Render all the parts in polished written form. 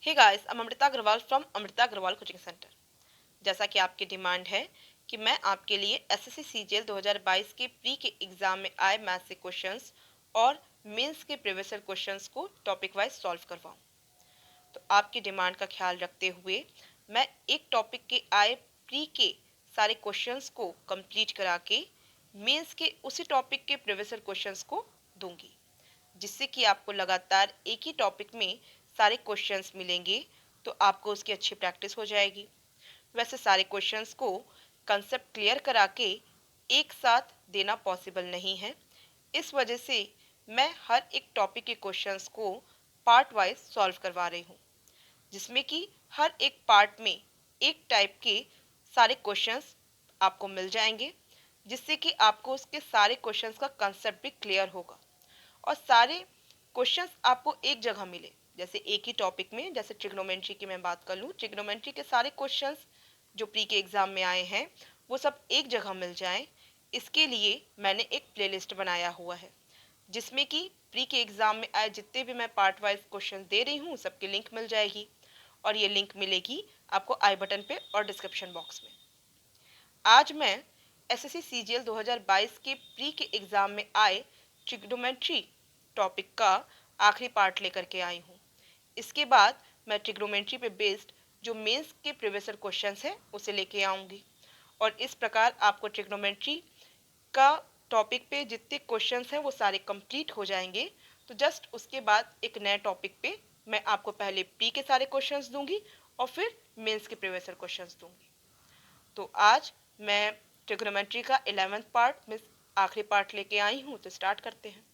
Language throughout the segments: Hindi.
Hey guys, I am Amrita Agarwal from Amrita Agarwal coaching centre. जैसा कि आपकी डिमांड है कि मैं आपके लिए एसएससी सीजीएल 2022 के प्री के एग्जाम में आए मैथ से क्वेश्चंस और मेंस के प्रीवियस ईयर क्वेश्चंस को टॉपिक वाइज सॉल्व करवाऊं। तो आपकी डिमांड का ख्याल रखते हुए मैं एक टॉपिक के आए प्री के सारे क्वेश्चंस को कंप्लीट करा के मेंस के उसी टॉपिक के प्रीवियस ईयर क्वेश्चंस को दूंगी, जिससे कि आपको लगातार एक ही टॉपिक में सारे क्वेश्चंस मिलेंगे, तो आपको उसकी अच्छी प्रैक्टिस हो जाएगी। वैसे सारे क्वेश्चंस को कंसेप्ट क्लियर करा के एक साथ देना पॉसिबल नहीं है, इस वजह से मैं हर एक टॉपिक के क्वेश्चंस को पार्ट वाइज सॉल्व करवा रही हूँ, जिसमें कि हर एक पार्ट में एक टाइप के सारे क्वेश्चंस आपको मिल जाएंगे, जिससे कि आपको उसके सारे क्वेश्चंस का कंसेप्ट भी क्लियर होगा और सारे क्वेश्चंस आपको एक जगह मिले। जैसे एक ही टॉपिक में, जैसे ट्रिग्नोमेट्री की मैं बात कर लूँ, ट्रिग्नोमेट्री के सारे क्वेश्चंस जो प्री के एग्जाम में आए हैं वो सब एक जगह मिल जाएं, इसके लिए मैंने एक प्लेलिस्ट बनाया हुआ है, जिसमें कि प्री के एग्जाम में आए जितने भी मैं पार्ट वाइज क्वेश्चन दे रही हूँ सबकी लिंक मिल जाएगी, और ये लिंक मिलेगी आपको आई बटन पे और डिस्क्रिप्शन बॉक्स में। आज मैं एसएससी सीजीएल 2022 के प्री के एग्जाम में आए ट्रिग्नोमेट्री टॉपिक का आखिरी पार्ट लेकर के आई हूँ। इसके बाद मैं ट्रिग्नोमेट्री पे बेस्ड जो मेंस के प्रीवियस ईयर क्वेश्चंस हैं उसे लेके आऊँगी, और इस प्रकार आपको ट्रिग्नोमेट्री का टॉपिक पे जितने क्वेश्चंस हैं वो सारे कंप्लीट हो जाएंगे। तो जस्ट उसके बाद एक नए टॉपिक पे मैं आपको पहले प्री के सारे क्वेश्चंस दूंगी और फिर मेंस के प्रीवियस ईयर क्वेश्चंस दूंगी। तो आज मैं ट्रिग्नोमेट्री का 11th पार्ट में आखिरी पार्ट लेके आई हूँ, तो स्टार्ट करते हैं।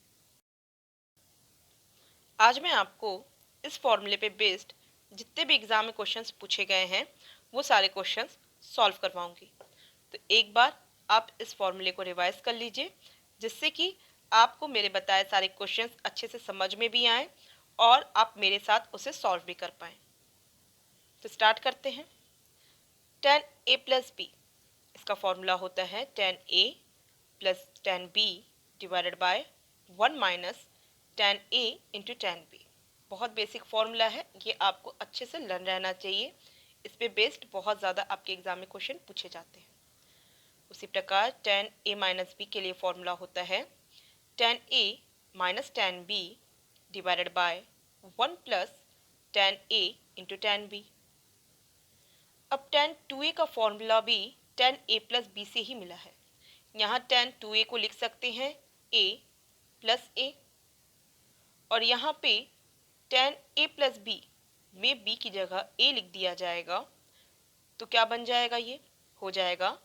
आज मैं आपको इस फॉर्मूले पे बेस्ड जितने भी एग्जाम में क्वेश्चंस पूछे गए हैं वो सारे क्वेश्चंस सॉल्व करवाऊंगी। तो एक बार आप इस फॉर्मूले को रिवाइज कर लीजिए, जिससे कि आपको मेरे बताए सारे क्वेश्चंस अच्छे से समझ में भी आए और आप मेरे साथ उसे सॉल्व भी कर पाएँ। तो स्टार्ट करते हैं। tan a प्लस बी, इसका फॉर्मूला होता है tan a plus tan b divided by 1 minus tan a into tan b। बहुत बेसिक फॉर्मूला है, ये आपको अच्छे से लर्न रहना चाहिए। इस पे बेस्ड बहुत ज़्यादा आपके एग्जाम में क्वेश्चन पूछे जाते हैं। उसी प्रकार tan a माइनस बी के लिए फॉर्मूला होता है tan a minus tan b divided by 1 plus tan a into tan b। अब tan 2a का फॉर्मूला भी tan a प्लस बी से ही मिला है। यहाँ tan 2a को लिख सकते हैं a प्लस a, और यहाँ पे tan a प्लस b में b की जगह a लिख दिया जाएगा, तो क्या बन जाएगा, ये हो जाएगा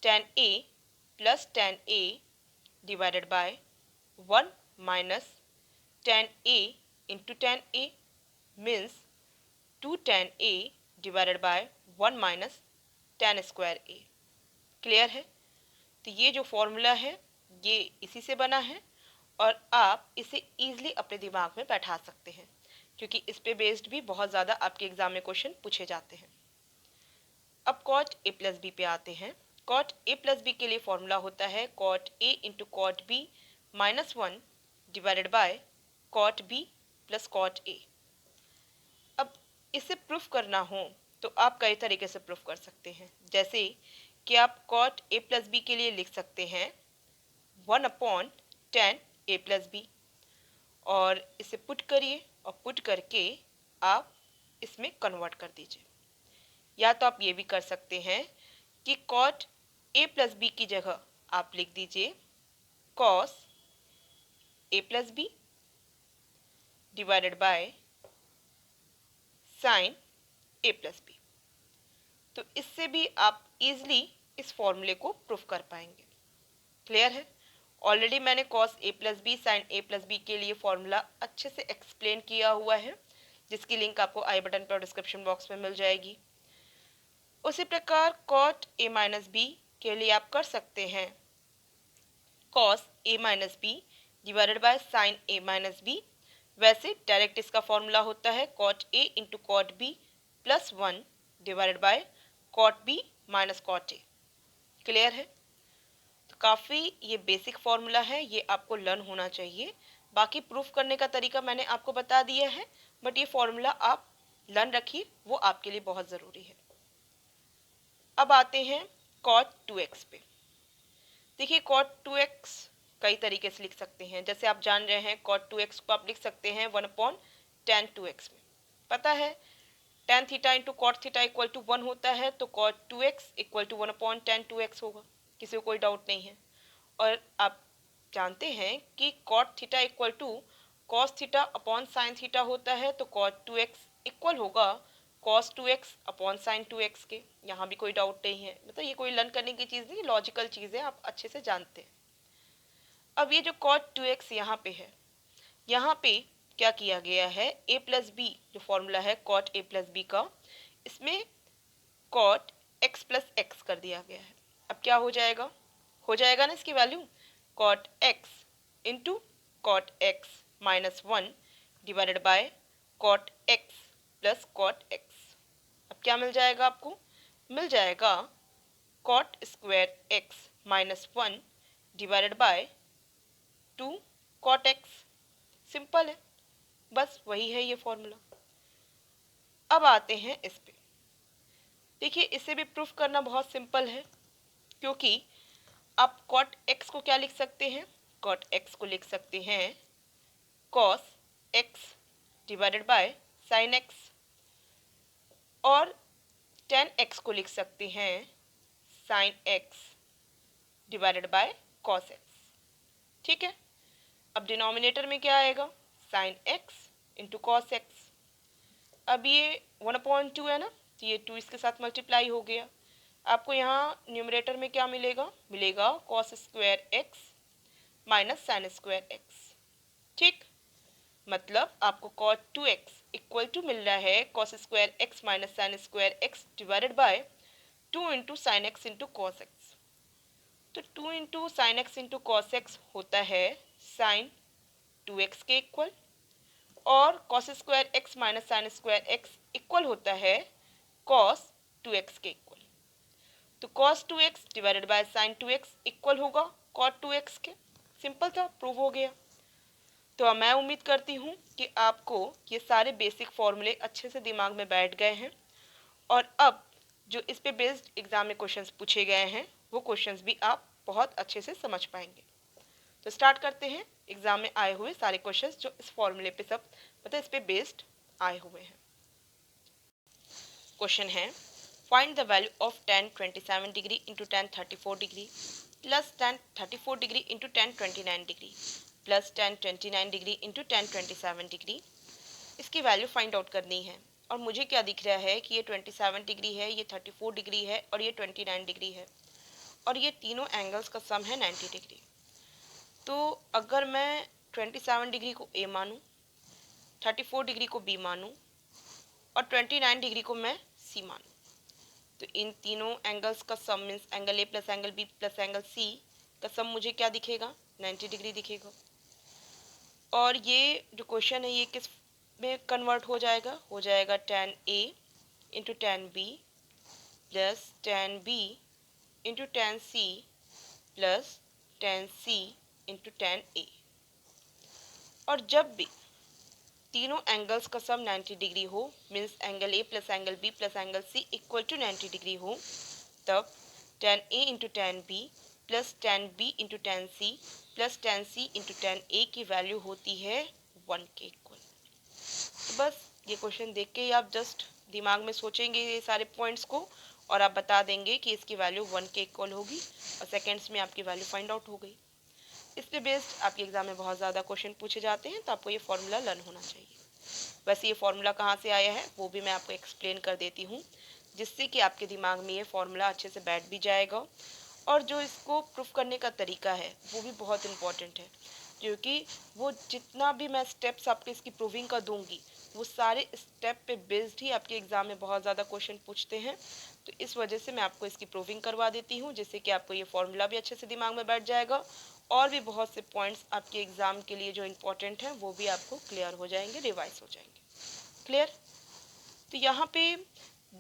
tan a plus tan a divided by 1 minus tan a into tan a means 2 tan a divided by 1 minus tan square a। Clear है? तो ये जो फॉर्मूला है ये इसी से बना है, और आप इसे ईजिली अपने दिमाग में बैठा सकते हैं, क्योंकि इस पे बेस्ड भी बहुत ज़्यादा आपके एग्जाम में क्वेश्चन पूछे जाते हैं। अब cot a प्लस बी पे आते हैं। cot a प्लस बी के लिए फॉर्मूला होता है cot a into cot b minus 1 divided by cot b plus cot a। अब इसे प्रूफ करना हो तो आप कई तरीके से प्रूफ कर सकते हैं, जैसे कि आप cot a प्लस बी के लिए लिख सकते हैं 1 upon tan a plus B, और इसे पुट करिए और पुट करके आप इसमें कन्वर्ट कर दीजिए। या तो आप ये भी कर सकते हैं कि cot a प्लस बी की जगह आप लिख दीजिए cos a plus B divided by sin a plus B. तो इससे भी आप इजली इस फॉर्मूले को प्रूफ कर पाएंगे। क्लियर है? ऑलरेडी मैंने cos a plus B sin a plus B के लिए फॉर्मूला अच्छे से एक्सप्लेन किया हुआ है, जिसकी लिंक आपको आई बटन पर और डिस्क्रिप्शन बॉक्स में मिल जाएगी। उसी प्रकार cot a माइनस बी के लिए आप कर सकते हैं cos a minus B divided by sin a minus B. वैसे डायरेक्ट इसका फॉर्मूला होता है cot a into cot b plus 1 divided by cot b minus cot a। Clear है? तो काफ़ी ये बेसिक फॉर्मूला है, ये आपको लर्न होना चाहिए। बाकी प्रूफ करने का तरीका मैंने आपको बता दिया है, बट ये फॉर्मूला आप लर्न रखिए, वो आपके लिए बहुत ज़रूरी है। अब आते हैं cot 2x पे। देखिए cot 2x कई तरीके से लिख सकते हैं। जैसे आप जान रहे हैं cot 2x को आप लिख सकते हैं 1/tan 2x में। पता है tan theta into cot theta equal to 1 होता है, तो cot 2x equal to 1/tan 2x होगा, किसी को कोई डाउट नहीं है। और आप जानते हैं कि cot theta equal to cos theta upon sin theta होता है, तो cot 2x इक्वल होगा cos 2x upon sin 2x के। यहाँ भी कोई डाउट नहीं है, मतलब ये कोई लर्न करने की चीज़ नहीं, लॉजिकल चीज़ है, आप अच्छे से जानते हैं। अब ये जो cot 2x यहाँ पे है, यहाँ पे क्या किया गया है, a प्लस बी जो फॉर्मूला है cot a प्लस बी का, इसमें cot x प्लस एक्स कर दिया गया है। अब क्या हो जाएगा ना इसकी value cot x into cot x minus 1 divided by cot x plus cot x। अब क्या मिल जाएगा आपको, मिल जाएगा cot square x minus 1 divided bye 2 cot x। Simple है, बस वही है ये फॉर्मूला। अब आते हैं इस पे। देखिए इसे भी प्रूफ करना बहुत सिंपल है, क्योंकि आप cot x को क्या लिख सकते हैं, cot x को लिख सकते हैं cos x divided by sin x, और tan x को लिख सकते हैं sin x divided by cos x। ठीक है, अब डिनोमिनेटर में क्या आएगा, sin x into cos x। अब ये 1/2 है ना, तो ये 2 इसके साथ मल्टीप्लाई हो गया। आपको यहाँ न्यूमरेटर में क्या मिलेगा, मिलेगा cos square x minus sine square x। ठीक, मतलब आपको cot 2x इक्वल टू मिल रहा है cos square x minus sine square x divided by 2 into sine x into cos x. तो 2 into sine x into cos x होता है साइन 2x के इक्वल, और cos square x minus sine square x equal होता है cos 2x के इक्वल। तो cos 2x divided by sin 2x equal होगा cot 2x के। सिंपल था, प्रूव हो गया। तो मैं उम्मीद करती हूँ कि आपको ये सारे बेसिक फॉर्मूले अच्छे से दिमाग में बैठ गए हैं, और अब जो इस पे बेस्ड एग्जाम में क्वेश्चंस पूछे गए हैं वो क्वेश्चंस भी आप बहुत अच्छे से समझ पाएंगे। तो स्टार्ट करते हैं एग्जाम में आए हुए सारे क्वेश्चंस जो इस फॉर्मूले पे सब मतलब इस पे बेस्ड आए हुए हैं। क्वेश्चन है, find the value of tan 27 degree into tan 34 degree plus tan 34 degree into tan 29 degree plus tan 29 degree into tan 27 degree. इसकी वैल्यू फाइंड आउट करनी है, और मुझे क्या दिख रहा है कि ये 27 डिग्री है, ये 34 डिग्री है और ये 29 डिग्री है, और ये तीनों एंगल्स का सम है 90 डिग्री। तो अगर मैं 27 डिग्री को ए मानूँ, 34 डिग्री को बी मानूँ और 29 डिग्री को मैं सी मानूँ, तो इन तीनों एंगल्स का sum means angle A plus angle B plus angle C का सम मुझे क्या दिखेगा, 90 डिग्री दिखेगा। और ये जो क्वेश्चन है ये किस में कन्वर्ट हो जाएगा tan a into tan b plus tan b into tan c plus tan c into tan a। और जब भी तीनों एंगल्स का सम 90 डिग्री हो means angle A plus angle B plus angle C equal to 90 degree हो, तब tan a into tan b plus tan b into tan c plus tan c into tan a की वैल्यू होती है 1 के इक्वल। तो बस ये क्वेश्चन देख के ही आप जस्ट दिमाग में सोचेंगे ये सारे पॉइंट्स को, और आप बता देंगे कि इसकी वैल्यू 1 के इक्वल होगी, और सेकेंड्स में आपकी वैल्यू फाइंड आउट हो गई। इस पे बेस्ड आपके एग्जाम में बहुत ज़्यादा क्वेश्चन पूछे जाते हैं, तो आपको ये फॉर्मूला लर्न होना चाहिए। वैसे ये फॉर्मूला कहाँ से आया है वो भी मैं आपको एक्सप्लेन कर देती हूँ, जिससे कि आपके दिमाग में ये फॉर्मूला अच्छे से बैठ भी जाएगा। और जो इसको प्रूफ करने का तरीका है वो भी बहुत इम्पॉर्टेंट है, क्योंकि वो जितना भी मैं स्टेप्स आपके इसकी प्रूविंग का दूंगी वो सारे स्टेप पे बेस्ड ही आपके एग्ज़ाम में बहुत ज़्यादा क्वेश्चन पूछते हैं। तो इस वजह से मैं आपको इसकी प्रूविंग करवा देती हूँ, जिससे कि आपको ये फॉर्मूला भी अच्छे से दिमाग में बैठ जाएगा, और भी बहुत से पॉइंट्स आपके एग्ज़ाम के लिए जो इम्पोर्टेंट हैं वो भी आपको क्लियर हो जाएंगे, रिवाइज हो जाएंगे। क्लियर? तो यहाँ पे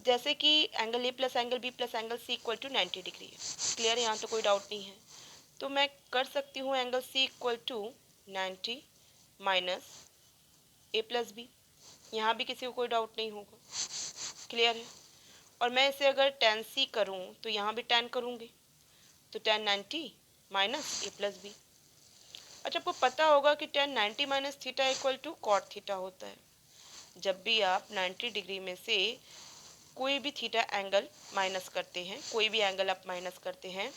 जैसे कि angle A plus angle B plus angle C equal to 90 degree है, क्लियर? यहाँ तो कोई डाउट नहीं है। तो मैं कर सकती हूँ angle C equal to 90 minus A plus B, यहाँ भी किसी को कोई डाउट नहीं होगा, क्लियर है। और मैं इसे अगर tan c करूँ तो यहाँ भी tan करूँगी, तो tan 90 minus a plus B. अच्छा, आपको पता होगा कि tan 90 minus theta equal to cot theta होता है। जब भी आप 90 डिग्री में से कोई भी थीटा एंगल माइनस करते हैं, कोई भी एंगल आप माइनस करते हैं,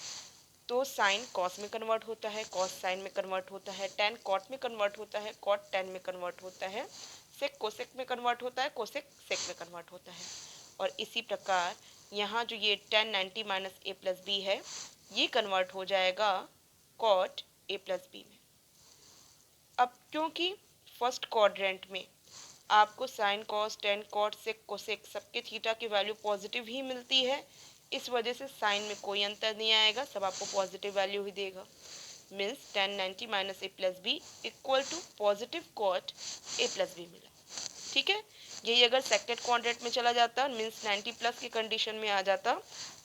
तो साइन कॉस में कन्वर्ट होता है, कॉस साइन में कन्वर्ट होता है, टेन कॉट में कन्वर्ट होता है, कॉट टेन में कन्वर्ट होता है, सेक कोसेक में कन्वर्ट होता है, कोसेक सेक में कन्वर्ट होता है। और इसी प्रकार यहाँ जो ये tan 90 minus A plus B है, ये कन्वर्ट हो जाएगा कॉट ए प्लस बी में। अब क्योंकि फर्स्ट क्वाड्रेंट में आपको sine cos tan cot sec cosec सबके थीटा की वैल्यू पॉजिटिव ही मिलती है, इस वजह से साइन में कोई अंतर नहीं आएगा, सब आपको पॉजिटिव वैल्यू ही देगा। Means tan 90 minus A plus B equal to positive cot A plus B मिला। ठीक है, यही अगर सेकंड क्वाड्रेंट में चला जाता, मीन्स 90 प्लस की कंडीशन में आ जाता,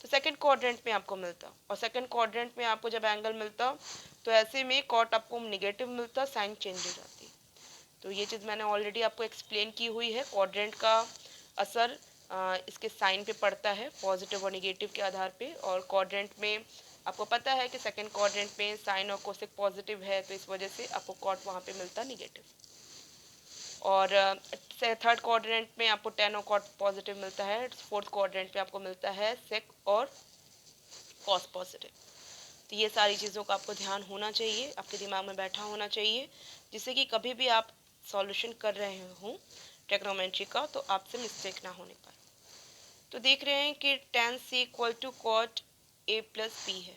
तो सेकंड क्वाड्रेंट में आपको मिलता। और सेकंड क्वाड्रेंट में आपको जब एंगल मिलता तो ऐसे में कॉट आपको नेगेटिव मिलता, साइन चेंज हो जाती। तो ये चीज़ मैंने ऑलरेडी आपको एक्सप्लेन की हुई है। क्वाड्रेंट का असर इसके साइन पे पड़ता है, पॉजिटिव और निगेटिव के आधार पे। और क्वाड्रेंट में आपको पता है कि सेकंड क्वाड्रेंट में साइन और कोसेक पॉजिटिव है, तो इस वजह से आपको कॉट वहाँ पे मिलता निगेटिव। और थर्ड क्वाड्रेंट में आपको टेन और कॉट पॉजिटिव मिलता है, फोर्थ क्वाड्रेंट में आपको मिलता है सेक और कॉस पॉजिटिव। तो ये सारी चीज़ों का आपको ध्यान होना चाहिए, आपके दिमाग में बैठा होना चाहिए, जिससे कि कभी भी आप सॉल्यूशन कर रहे हों ट्रिग्नोमेट्री का तो आपसे मिस्टेक ना होने पाए। तो देख रहे हैं कि tan c equal to cot a plus B है।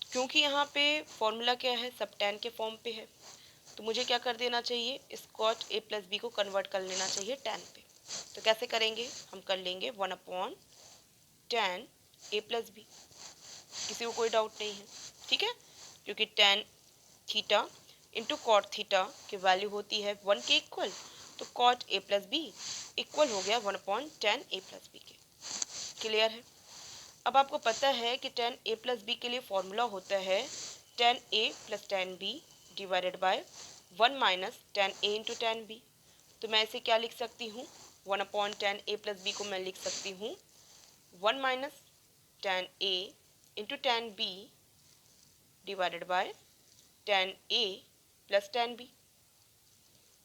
क्योंकि यहाँ पे फॉर्मूला क्या है, सब tan के फॉर्म पे है, तो मुझे क्या कर देना चाहिए, इस कॉट a प्लस बी को कन्वर्ट कर लेना चाहिए tan पे। तो कैसे करेंगे, हम कर लेंगे 1/tan a प्लस बी। किसी को कोई डाउट नहीं है, ठीक है, क्योंकि tan theta into cot theta की वैल्यू होती है 1 के इक्वल, तो cot a plus B equal हो गया 1/tan a प्लस बी के। क्लियर है। अब आपको पता है कि tan a प्लस बी के लिए फॉर्मूला होता है tan a plus tan b divided by 1 minus tan a into tan b। तो मैं इसे क्या लिख सकती हूँ, 1/tan a प्लस बी को मैं लिख सकती हूँ 1 minus tan a into tan b divided bye tan a plus tan b।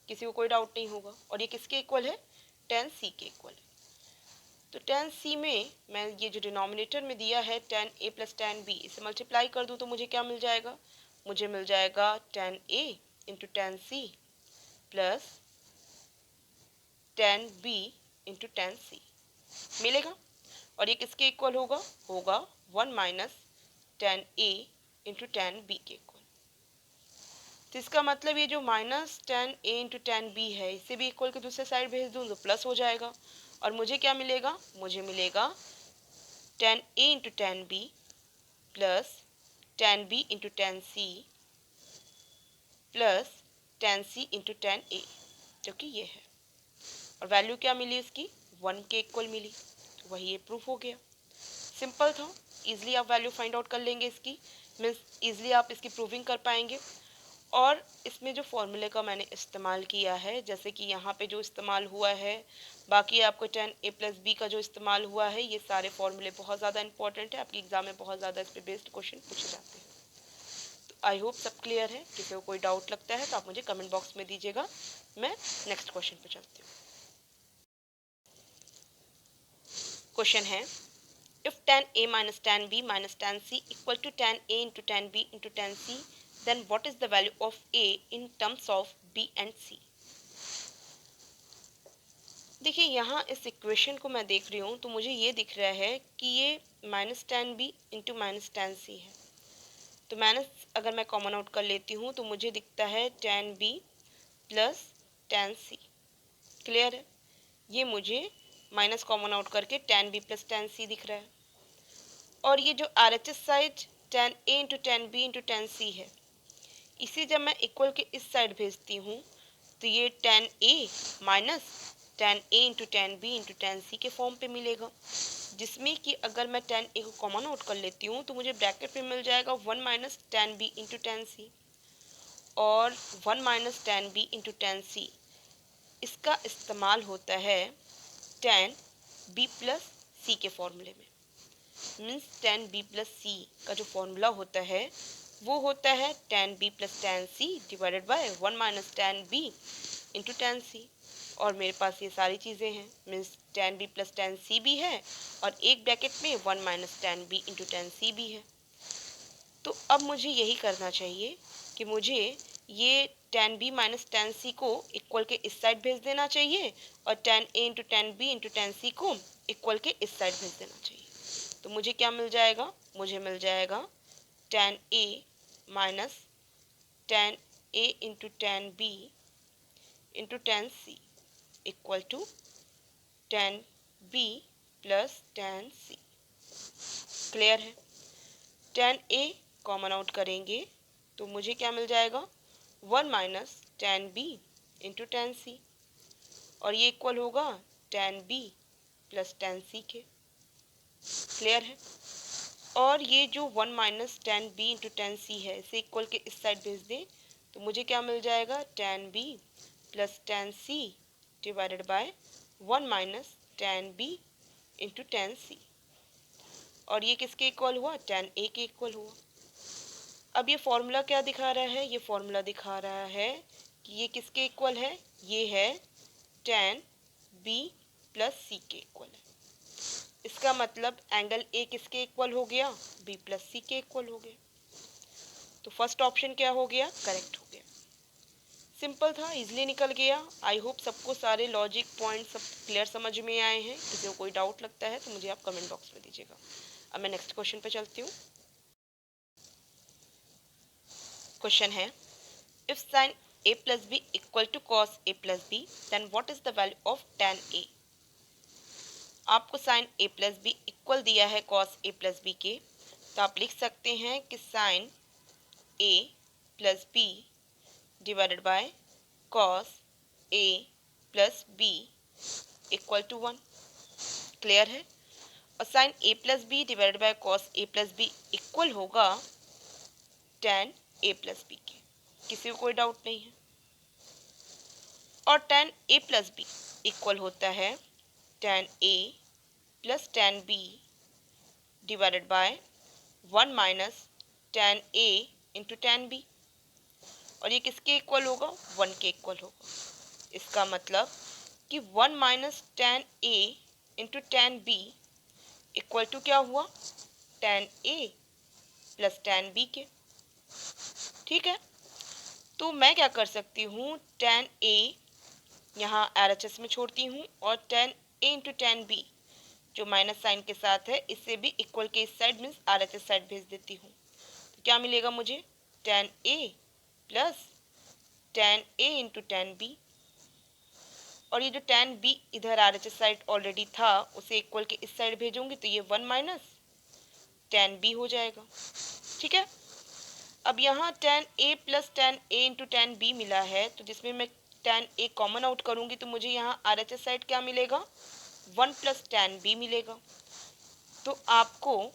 किसी को कोई डाउट नहीं होगा। और ये किसके इक्वल है, tan c के इक्वल है। तो tan c में मैं ये जो डिनोमिनेटर में दिया है tan a plus tan b, इसे मल्टीप्लाई कर दूँ तो मुझे क्या मिल जाएगा, मुझे मिल जाएगा tan a into tan c plus tan b into tan c मिलेगा। और ये किसके इक्वल होगा, होगा 1 minus tan a into tan b के इक्वल। तो इसका मतलब ये जो minus tan a into tan b है, इसे भी इक्वल के दूसरे साइड भेज दूँ तो प्लस हो जाएगा। और मुझे क्या मिलेगा, मुझे मिलेगा tan a into tan b plus tan b into tan c plus tan c into tan a, जो कि ये है। और वैल्यू क्या मिली इसकी, 1 के इक्वल मिली, तो वही ये प्रूफ हो गया। सिंपल था, इजीली आप वैल्यू फाइंड आउट कर लेंगे इसकी, मीन्स इजीली आप इसकी प्रूविंग कर पाएंगे। और इसमें जो फॉर्मूले का मैंने इस्तेमाल किया है, जैसे कि यहाँ पे जो इस्तेमाल हुआ है, बाकी आपको tan a प्लस बी का जो इस्तेमाल हुआ है, ये सारे फॉर्मूले बहुत ज़्यादा इंपॉर्टेंट है, आपके एग्जाम में बहुत ज़्यादा इस पर बेस्ड क्वेश्चन पूछे जाते हैं। तो आई होप सब क्लियर है। किसी को कोई डाउट लगता है तो आप मुझे कमेंट बॉक्स में दीजिएगा। मैं नेक्स्ट क्वेश्चन पर चलती हूँ। क्वेश्चन है, if tan a minus tan b minus tan c equal to tan a into tan b into tan c, then what is the value of a in terms of b and c। देखिए, यहाँ इस इक्वेशन को मैं देख रही हूँ तो मुझे ये दिख रहा है कि ये minus tan b into minus tan c है। तो माइनस अगर मैं कॉमन आउट कर लेती हूँ तो मुझे दिखता है tan b plus tan c। Clear है, ये मुझे माइनस कॉमन आउट करके tan b plus tan c दिख रहा है। और ये जो RHS side tan a into tan b into tan c है, इसे जब मैं इक्वल के इस साइड भेजती हूँ तो ये tan a minus tan a into tan b into tan c के फॉर्म पे मिलेगा, जिसमें कि अगर मैं tan a को कॉमन आउट कर लेती हूँ तो मुझे ब्रैकेट में मिल जाएगा 1 minus tan b into tan c और 1 minus tan b into tan c इसका इस्तेमाल होता है tan b प्लस सी के फॉर्मूले में। मीन्स tan b प्लस सी का जो फॉर्मूला होता है वो होता है tan b plus tan c divided by 1 minus tan b into tan c। और मेरे पास ये सारी चीज़ें हैं, means tan b plus tan c भी है और एक ब्रैकेट में 1 minus tan b into tan c भी है। तो अब मुझे यही करना चाहिए कि मुझे ये tan b minus tan c को इक्वल के इस साइड भेज देना चाहिए और tan a into tan b into tan c को इक्वल के इस साइड भेज देना चाहिए। तो मुझे क्या मिल जाएगा, मुझे मिल जाएगा tan a minus tan a into tan b into tan c equal to tan b plus tan c। Clear है? tan a कॉमन आउट करेंगे तो मुझे क्या मिल जाएगा, 1 minus tan b into tan c और ये इक्वल होगा tan b plus tan c के। क्लियर है? और ये जो 1 minus tan b into tan c है इसे इक्वल के इस साइड भेज दें तो मुझे क्या मिल जाएगा, tan b plus tan c divided by 1 minus tan b into tan c और ये किसके इक्वल हुआ, tan a के इक्वल हुआ। अब ये फॉर्मूला क्या दिखा रहा है, ये फॉर्मूला दिखा रहा है कि ये किसके इक्वल है, ये है tan b प्लस c के इक्वल है। इसका मतलब एंगल a किसके इक्वल हो गया, b प्लस c के इक्वल हो गया। तो फर्स्ट ऑप्शन क्या हो गया, करेक्ट हो गया। सिंपल था, इजीली निकल गया। आई होप सबको सारे लॉजिक पॉइंट सब क्लियर समझ में आए हैं। किसी को कोई डाउट लगता है तो मुझे आप कमेंट बॉक्स में दीजिएगा। अब मैं नेक्स्ट क्वेश्चन पे चलती हूँ। क्वेश्चन है, if sine a plus B equal to cos a plus B then what is the value of tan a। आपको sine a plus B equal दिया है कॉस a प्लस बी के, तो आप लिख सकते हैं कि sine a plus B divided by cos a plus B equal to 1। Clear है? और sine a plus B divided by cos a plus B equal होगा tan a प्लस बी के। किसी को कोई डाउट नहीं है। और tan a plus B equal होता है tan a plus tan b divided by 1 minus tan a into tan b और ये किसके इक्वल होगा, 1 के इक्वल होगा। इसका मतलब कि 1 minus tan a into tan b equal to क्या हुआ, tan a plus tan b के। ठीक है, तो मैं क्या कर सकती हूँ, tan a यहाँ RHS में छोड़ती हूँ और tan a into tan b जो माइनस साइन के साथ है इससे भी इक्वल के इस साइड मीन्स RHS साइड भेज देती हूँ। तो क्या मिलेगा मुझे, tan a plus tan a into tan b और ये जो tan b इधर RHS साइड ऑलरेडी था उसे इक्वल के इस साइड भेजूंगी तो ये 1 माइनस tan b हो जाएगा। ठीक है, अब यहाँ tan a plus tan a into tan b मिला है तो जिसमें मैं tan a कॉमन आउट करूँगी तो मुझे यहाँ RHS साइड क्या मिलेगा, 1 प्लस tan b मिलेगा। तो आपको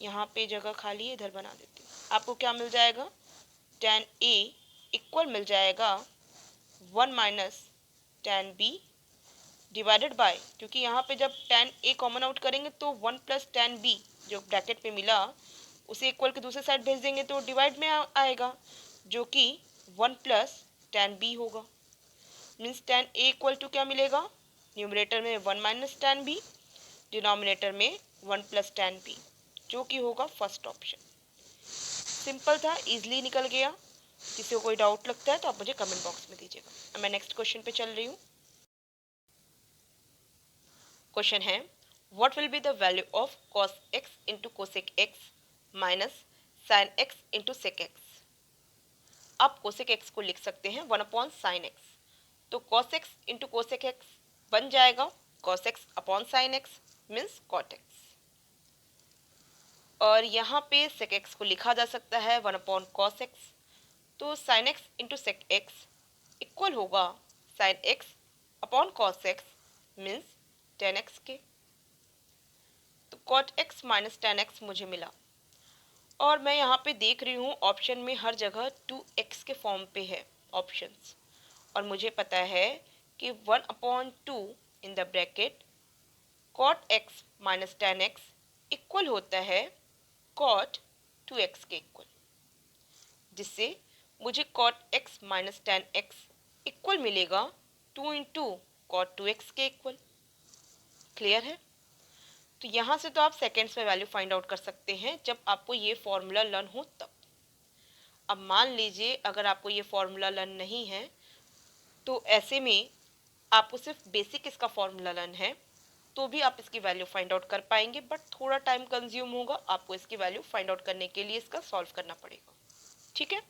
यहाँ पे जगह खाली है, इधर बना देती हूँ। आपको क्या मिल जाएगा, tan a इक्वल मिल जाएगा 1 minus tan b divided bye, क्योंकि यहाँ पे जब tan a कॉमन आउट करेंगे तो 1 प्लस tan b जो ब्रैकेट में मिला उसे इक्वल के दूसरे साइड भेज देंगे तो डिवाइड में आएगा जो कि 1 प्लस tan b होगा। Means tan a equal to क्या मिलेगा, न्यूमरेटर में 1 माइनस tan b, डिनोमिनेटर में 1 प्लस tan b जो कि होगा फर्स्ट ऑप्शन। सिंपल था, इजीली निकल गया। किसी को कोई डाउट लगता है तो आप मुझे कमेंट बॉक्स में दीजिएगा। अब मैं नेक्स्ट क्वेश्चन पे चल रही हूँ। क्वेश्चन है, what will be the value of cos x into cosec x minus sine x into sec x। आप कोसेक x को लिख सकते हैं 1 अपॉन साइन x, तो cos x into cosec x बन जाएगा cos x upon sine x means cot x। और यहाँ पे सेक x को लिखा जा सकता है 1 अपॉन cos x, तो sine x into sec x equal होगा sine x upon cos x means tan x के। तो cot x minus tan x मुझे मिला और मैं यहाँ पे देख रही हूँ ऑप्शन में हर जगह 2x के फॉर्म पे है ऑप्शंस और मुझे पता है कि 1/2 in the bracket cot x minus ten x equal होता है cot 2x के इक्वल, जिससे मुझे cot x minus ten x equal मिलेगा 2 इंटू cot 2x के इक्वल। क्लियर है? तो यहाँ से तो आप सेकेंड्स में वैल्यू फाइंड आउट कर सकते हैं जब आपको ये फॉर्मूला लर्न हो तब। अब मान लीजिए अगर आपको ये फॉर्मूला लर्न नहीं है तो ऐसे में आपको सिर्फ बेसिक इसका फॉर्मूला लर्न है तो भी आप इसकी वैल्यू फाइंड आउट कर पाएंगे, बट थोड़ा टाइम कंज्यूम होगा, आपको इसकी वैल्यू फाइंड आउट करने के लिए इसका सॉल्व करना पड़ेगा। ठीक है,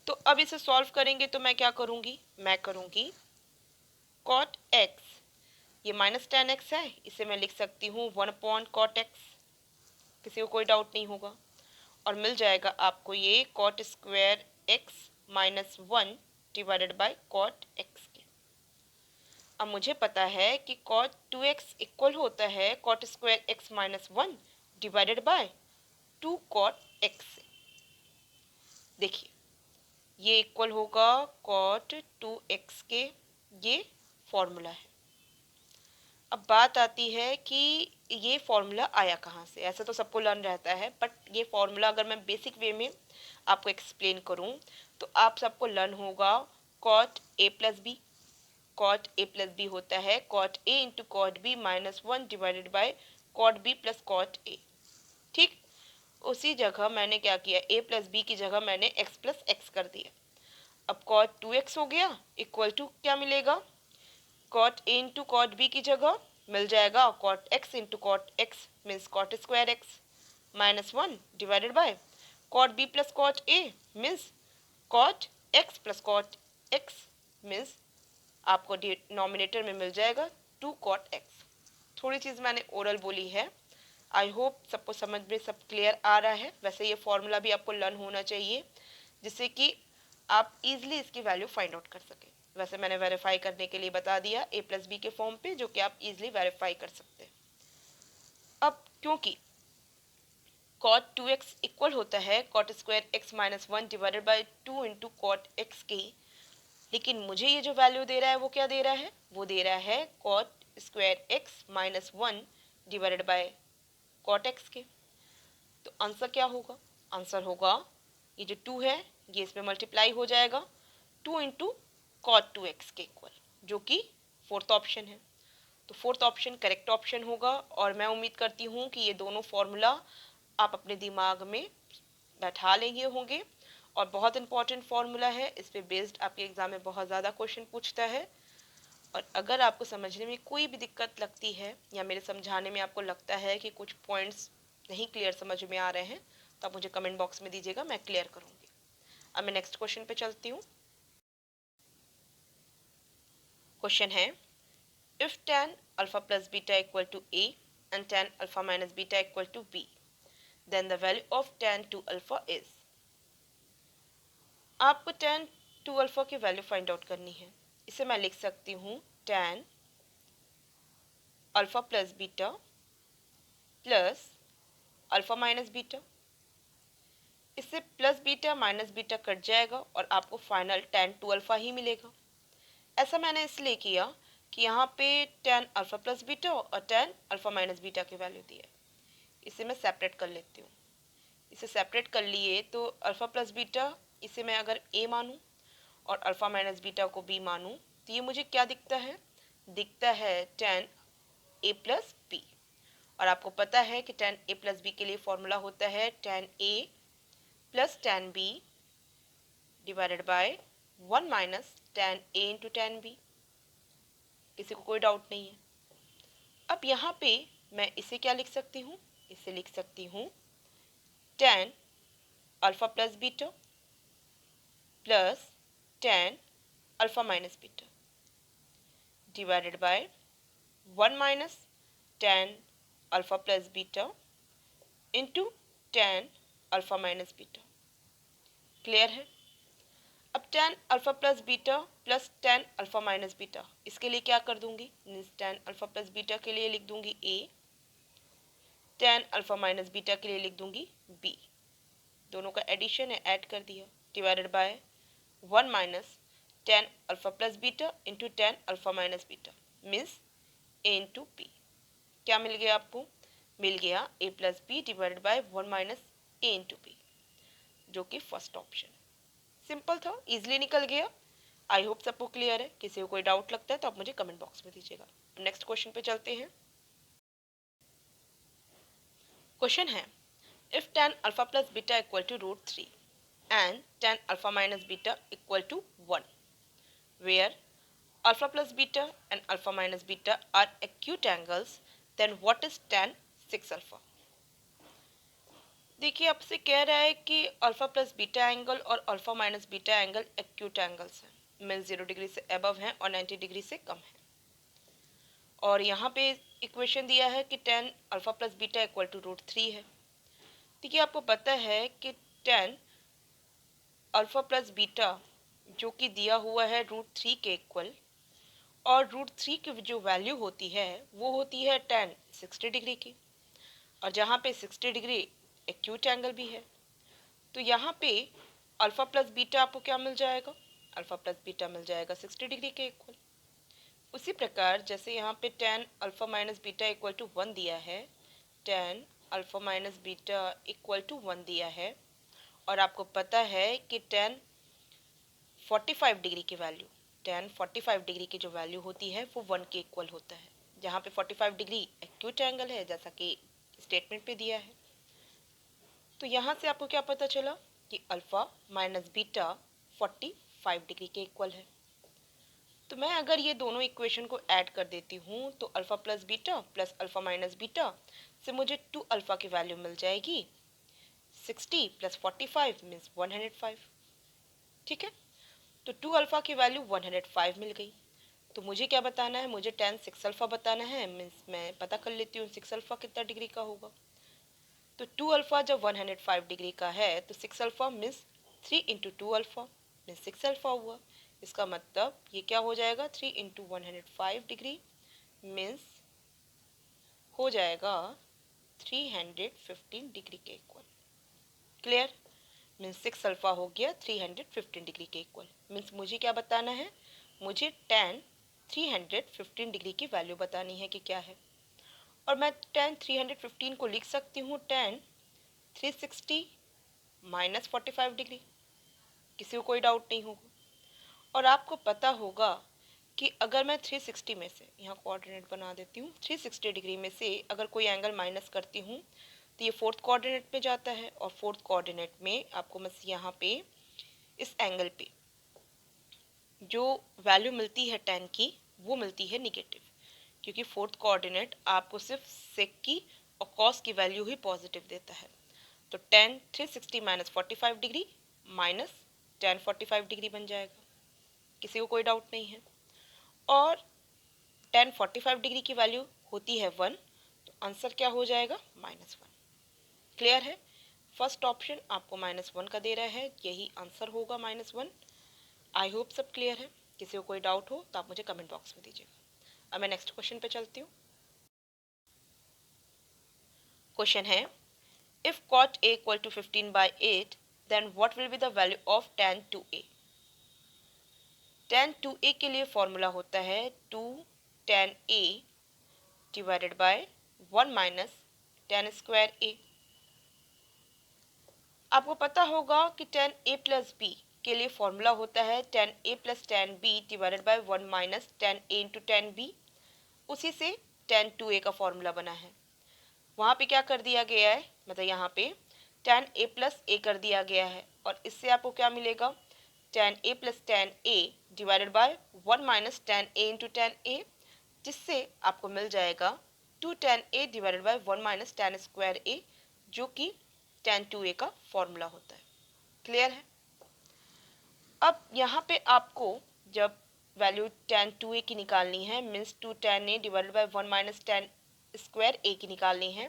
तो अब इसे सॉल्व करेंगे तो मैं क्या करूंगी, मैं करूंगी cot x, ये माइनस टेन एक्स है, इसे मैं लिख सकती हूँ 1/cot x, किसी को कोई डाउट नहीं होगा, और मिल जाएगा आपको ये cot square x minus 1 divided by cot x के। अब मुझे पता है कि cot 2x इक्वल होता है cot square x minus 1 divided bye 2 cot x से। देखिए ये इक्वल होगा cot 2x के, ये फॉर्मूला है। अब बात आती है कि ये फॉर्मूला आया कहाँ से। ऐसा तो सबको लर्न रहता है, बट ये फॉर्मूला अगर मैं बेसिक वे में आपको एक्सप्लेन करूँ तो आप सबको लर्न होगा cot a plus B. cot a plus B होता है cot a into cot b minus 1 divided by cot b plus cot a। ठीक, उसी जगह मैंने क्या किया, a प्लस बी की जगह मैंने x प्लस एक्स कर दिया। अब cot 2x हो गया इक्वल टू क्या मिलेगा, cot a into cot b की जगह मिल जाएगा cot x into cot x means cot square x minus 1 divided by cot b plus cot a means cot x plus cot x means आपको डिनोमिनेटर में मिल जाएगा 2 cot x। थोड़ी चीज़ मैंने ओरल बोली है, आई होप सबको समझ में सब क्लियर आ रहा है। वैसे ये फॉर्मूला भी आपको लर्न होना चाहिए जिससे कि आप इजीली इसकी वैल्यू फाइंड आउट कर सकें। वैसे मैंने वेरीफाई करने के लिए बता दिया a प्लस बी के फॉर्म पे, जो कि आप इजीली वेरीफाई कर सकते हैं। अब क्योंकि cot 2x इक्वल होता है cot square x minus 1 divided bye 2 into cot x के, लेकिन मुझे ये जो वैल्यू दे रहा है वो क्या दे रहा है, वो दे रहा है cot square x minus 1 divided by cot x के। तो आंसर क्या होगा, आंसर होगा ये जो 2 है ये इसमें मल्टीप्लाई हो जाएगा 2 इंटू cot 2x के इक्वल, जो कि फोर्थ ऑप्शन है। तो फोर्थ ऑप्शन करेक्ट ऑप्शन होगा, और मैं उम्मीद करती हूँ कि ये दोनों फॉर्मूला आप अपने दिमाग में बैठा लेंगे होंगे, और बहुत इंपॉर्टेंट फॉर्मूला है, इस पे बेस्ड आपके एग्जाम में बहुत ज़्यादा क्वेश्चन पूछता है। और अगर आपको समझने में कोई भी दिक्कत लगती है या मेरे समझाने में आपको लगता है कि कुछ पॉइंट्स नहीं क्लियर समझ में आ रहे हैं तो आप मुझे कमेंट बॉक्स में दीजिएगा, मैं क्लियर करूँगी। अब मैं नेक्स्ट क्वेश्चन पे चलती हूँ। क्वेश्चन है, if tan alpha plus beta equal to a and tan alpha minus beta equal to b, then the value of tan 2 alpha is। आपको tan 2 alpha की वैल्यू फाइंड आउट करनी है। इसे मैं लिख सकती हूँ tan alpha plus beta plus alpha minus beta. इससे plus beta minus beta cut जाएगा और आपको फाइनल tan 2 अल्फा ही मिलेगा। ऐसा मैंने इसलिए किया कि यहाँ पे tan अल्फा प्लस बीटा और tan अल्फा माइनस बीटा की वैल्यू दी है। इसे मैं सेपरेट कर लेती हूँ। इसे सेपरेट कर लिए तो अल्फा प्लस बीटा, इसे मैं अगर a मानूँ और अल्फा माइनस बीटा को b मानूँ तो ये मुझे क्या दिखता है, दिखता है tan a प्लस बी। और आपको पता है कि tan a प्लस बी के लिए फॉर्मूला होता है tan a plus tan b divided by 1 minus tan a into tan b। किसी को कोई डाउट नहीं है। अब यहाँ पे मैं इसे क्या लिख सकती हूँ, इसे लिख सकती हूँ tan alpha plus beta plus tan alpha minus beta divided by 1 minus tan alpha plus beta into tan alpha minus beta. Clear है? अब tan alpha plus beta plus tan alpha minus beta, इसके लिए क्या कर दूंगी, means tan alpha plus beta के लिए लिख दूंगी a, tan alpha minus beta के लिए लिख दूंगी b। दोनों का एडिशन है, ऐड कर दिया, divided by 1 minus tan alpha plus beta into tan alpha minus beta means a into P. क्या मिल गया आपको? मिल गया a plus B divided by 1 minus a into P, जो कि फर्स्ट ऑप्शन। सिंपल था, इजिली निकल गया। आई होप सबको क्लियर है। किसी को कोई डाउट लगता है तो आप मुझे कमेंट बॉक्स में दीजिएगा। नेक्स्ट क्वेश्चन पे चलते हैं। क्वेश्चन है if tan alpha plus beta equal to root 3 and tan alpha minus beta equal to 1, where alpha plus beta and alpha minus beta are acute angles, then what is tan 6 alpha? देखिए आपसे कह रहा है कि अल्फा प्लस बीटा एंगल और alpha minus beta angle acute angles हैं, मीन 0 डिग्री से अबव हैं और 90 डिग्री से कम है। और यहाँ पे इक्वेशन दिया है कि tan alpha plus beta equal to root 3 है। देखिए आपको पता है कि tan अल्फा प्लस बीटा जो कि दिया हुआ है रूट 3 के इक्वल, और रूट 3 की जो वैल्यू होती है वो होती है tan 60 डिग्री की, और जहाँ पे 60 डिग्री एक्यूट एंगल भी है। तो यहाँ पे अल्फा प्लस बीटा आपको क्या मिल जाएगा? अल्फा प्लस बीटा मिल जाएगा 60 डिग्री के इक्वल। उसी प्रकार जैसे यहाँ पे tan alpha minus beta equal to 1 दिया है, tan alpha minus beta equal to 1 दिया है, और आपको पता है कि tan 45 डिग्री की वैल्यू, tan 45 डिग्री की जो वैल्यू होती है वो 1 के इक्वल होता है, जहाँ पे 45 डिग्री एक्यूट एंगल है जैसा कि स्टेटमेंट पे दिया है। तो यहाँ से आपको क्या पता चला कि अल्फा माइनस बीटा 45 डिग्री के इक्वल है। तो मैं अगर ये दोनों इक्वेशन को ऐड कर देती हूँ तो alpha plus beta plus alpha minus beta से मुझे 2 अल्फा की वैल्यू मिल जाएगी, 60 प्लस 45 मीन्स 105। ठीक है, तो 2 अल्फा की वैल्यू 105 मिल गई। तो मुझे क्या बताना है? मुझे tan 6 अल्फा बताना है। मीन्स मैं पता कर लेती हूँ 6 अल्फा कितना डिग्री का होगा। तो 2 अल्फा जब 105 डिग्री का है तो 6 alpha means 3 into 2 alpha means 6 alpha हुआ। इसका मतलब ये क्या हो जाएगा? 3 इंटू 105 डिग्री मीन्स हो जाएगा 315 डिग्री के इक्वल। क्लियर? मीन्स 6 अल्फा हो गया 315 डिग्री के इक्वल। मीन्स मुझे क्या बताना है? मुझे tan 315 डिग्री की वैल्यू बतानी है कि क्या है। और मैं tan 315 को लिख सकती हूँ tan 360 माइनस 45 डिग्री। किसी को कोई डाउट नहीं होगा। और आपको पता होगा कि अगर मैं 360 में से, यहाँ कोऑर्डिनेट बना देती हूँ, 360 डिग्री में से अगर कोई एंगल माइनस करती हूँ तो ये फोर्थ कोऑर्डिनेट पे जाता है, और फोर्थ कोऑर्डिनेट में आपको बस यहाँ पे इस एंगल पे जो वैल्यू मिलती है tan की वो मिलती है निगेटिव, क्योंकि फोर्थ कोऑर्डिनेट आपको सिर्फ सेक की और कॉस की वैल्यू ही पॉजिटिव देता है। तो tan 360 minus 45 degree minus tan 45 degree बन जाएगा। किसी को कोई डाउट नहीं है। और tan 45 डिग्री की वैल्यू होती है 1, तो आंसर क्या हो जाएगा? -1। क्लियर है? फर्स्ट ऑप्शन आपको -1 का दे रहा है, यही आंसर होगा -1। आई होप सब क्लियर है। किसी को कोई डाउट हो तो आप मुझे कमेंट बॉक्स में दीजिएगा। अब मैं नेक्स्ट क्वेश्चन पे चलती हूँ। क्वेश्चन है if cot a equal to 15/8 then what will be the value of tan 2a। tan 2a के लिए फॉर्मूला होता है 2 tan a divided by 1 minus tan square a। आपको पता होगा कि tan a प्लस b के लिए फॉर्मूला होता है tan a plus tan b divided by 1 minus tan a into tan b। उसी से tan 2a का फॉर्मूला बना है। वहाँ पे क्या कर दिया गया है? मतलब यहाँ पे tan a प्लस a कर दिया गया है, और इससे आपको क्या मिलेगा? tan a plus tan a divided by 1 minus tan a into tan a, जिससे आपको मिल जाएगा 2 tan a divided by 1 minus tan square a, जो कि tan 2a का फॉर्मूला होता है। क्लियर है? अब यहाँ पे आपको जब वैल्यू tan 2a की निकालनी है, means 2 tan a divided by 1 minus tan square a की निकालनी है,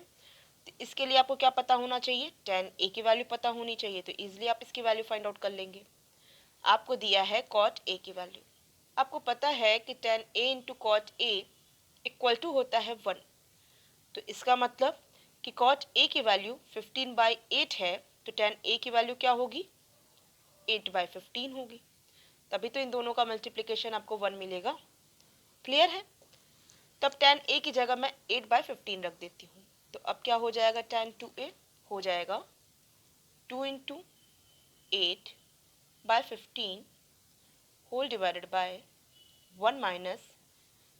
तो इसके लिए आपको क्या पता होना चाहिए? tan a की वैल्यू पता होनी चाहिए। तो इजीली आप इसकी वैल्यू फाइंड आउट कर लेंगे। आपको दिया है cot a की वैल्यू। आपको पता है कि tan a into cot a equal to होता है 1। तो इसका मतलब कि cot a की वैल्यू 15/8 है, तो tan a की वैल्यू क्या होगी? 8/15 होगी। तभी तो इन दोनों का मल्टीप्लिकेशन आपको 1 मिलेगा। क्लियर है? तब tan a की जगह मैं 8/15 रख देती हूँ। तो अब क्या हो जाएगा, tan 2a हो जाएगा 2 into 8/15 whole divided by 1 minus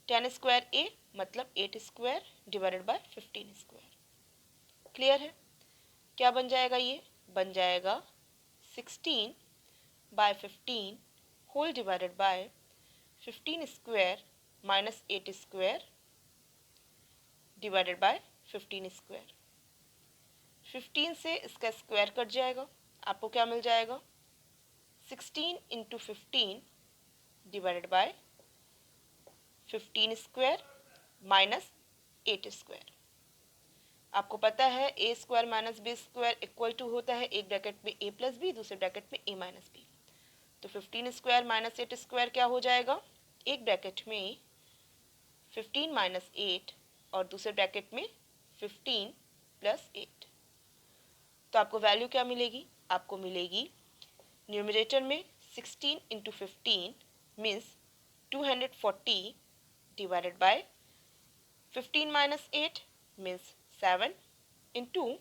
tan square a मतलब 8 square divided by 15 square. Clear है? क्या बन जाएगा, ये बन जाएगा 16/15 whole divided by 15 square minus 8 square divided by 15 square. 15 से इसका स्क्वायर कट जाएगा, आपको क्या मिल जाएगा, 16 into 15 divided by 15 square minus 8 square. आपको पता है A square minus B square equal to होता है एक ब्रैकेट में ए प्लस बी, दूसरे ब्रैकेट में ए माइनस बी। तो 15 स्क्वायर माइनस 8 स्क्वायर क्या हो जाएगा, एक ब्रैकेट में 15 माइनस 8 और दूसरे ब्रैकेट में 15 प्लस 8। तो आपको वैल्यू क्या मिलेगी, आपको मिलेगी न्यूमरेटर में 16 into 15 means 240 divided by 15 minus 8 means 7 into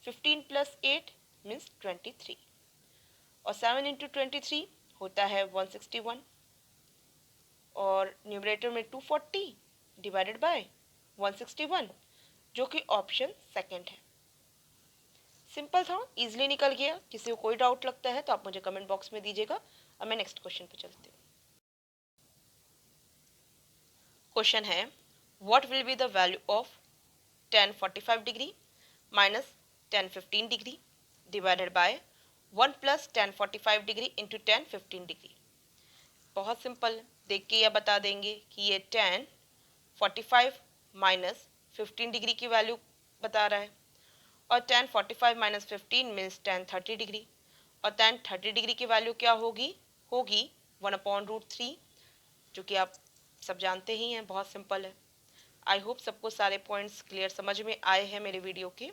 15 plus 8 means 23 और 7 इंटू 23 होता है 161 और न्यूमरेटर में 240 डिवाइडेड बाय 161 जो कि ऑप्शन सेकंड है। सिंपल था, इजीली निकल गया। किसी को कोई डाउट लगता है तो आप मुझे कमेंट बॉक्स में दीजिएगा। अब मैं नेक्स्ट क्वेश्चन पे चलती हूँ। क्वेश्चन है, what will be the value of tan 45 degree minus tan 15 degree divided by 1 plus tan 45 degree into tan 15 degree. बहुत सिंपल, देख के यह बता देंगे कि ये tan 45 माइनस 15 डिग्री की वैल्यू बता रहा है और tan 45 minus 15 means tan 30 degree और tan 30 डिग्री की वैल्यू क्या होगी, 1/√3, जो कि आप सब जानते ही हैं, बहुत सिंपल है। आई होप सबको सारे पॉइंट्स क्लियर समझ में आए हैं मेरे वीडियो के।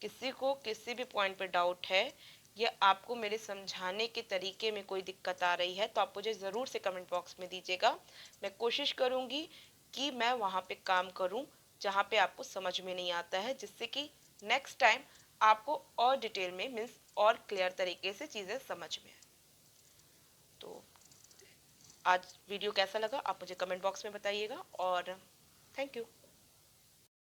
किसी को किसी भी पॉइंट पर डाउट है या आपको मेरे समझाने के तरीके में कोई दिक्कत आ रही है तो आप मुझे ज़रूर से कमेंट बॉक्स में दीजिएगा। मैं कोशिश करूँगी कि मैं वहाँ पे काम करूँ जहाँ पे आपको समझ में नहीं आता है, जिससे कि नेक्स्ट टाइम आपको और डिटेल में मीन्स और क्लियर तरीके से चीज़ें समझ में आए। तो आज वीडियो कैसा लगा आप मुझे कमेंट बॉक्स में बताइएगा और थैंक यू।